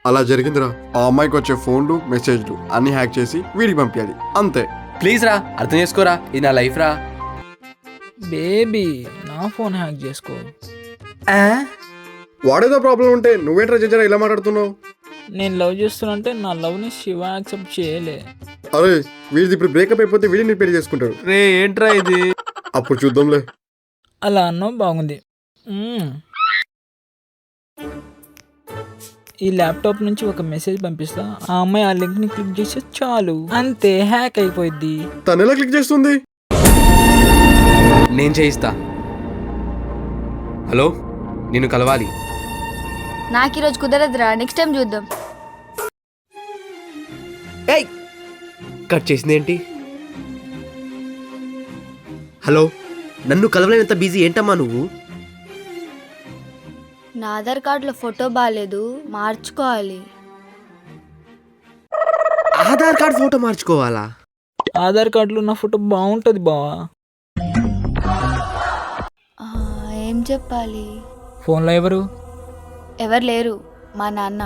అలా జరిగిందిరా. ఆ అమ్మాయికి వచ్చే ఫోన్లు మెసేజ్లు అన్ని హ్యాక్ చేసి వీడికి పంపించాలి అంతే. ప్లీజ్ రా, అర్థం చేసుకోరా, ఇది నా లైఫ్ రా. బేబీ నా ఫోన్ హ్యాక్ చేసుకో. వాడేదో ప్రాబ్లం ఉంటే నువ్వేంట్రా జరా ఇలా మాట్లాడుతున్నావు? నేను లవ్ చేస్తున్నంటే నా లవ్ని శివ యాక్సెప్ట్ చేయలే. అరే వీడిది ఇప్పుడు బ్రేకప్ అయిపోతే వీడిని పెళ్లి చేసుకుంటాడు. రే ఏంట్రా ఇది? అప్పుడు చూద్దాంలే. అలా అన్నావు బాగుంది. ఈ ల్యాప్టాప్ నుంచి ఒక మెసేజ్ పంపిస్తా, ఆ అమ్మాయి ఆ లింక్ని క్లిక్ చేస్తే చాలు, అంతే హ్యాక్ అయిపోయింది. తను ఎలా క్లిక్ చేస్తుంది? నేను చేయిస్తా. హలో, నిన్ను కలవాలి. నాకు ఈరోజు కుదరదురా, నెక్స్ట్ టైం చూద్దాం. ఏయ్, కట్ చేసింది ఏంటి? హలో, నన్ను కలవలేనంత బిజీ ఏంటమ్మా నువ్వు? నా ఆధార్ కార్డులో ఫోటో బాగాలేదు, మార్చుకోవాలి. ఆధార్ కార్డ్ ఫోటో మార్చుకోవాలా? ఆధార్ కార్డులో నా ఫోటో బాగుంటుంది బావా. ఏం చెప్పాలి? ఫోన్లో ఎవరు? ఎవరు లేరు, మా నాన్న.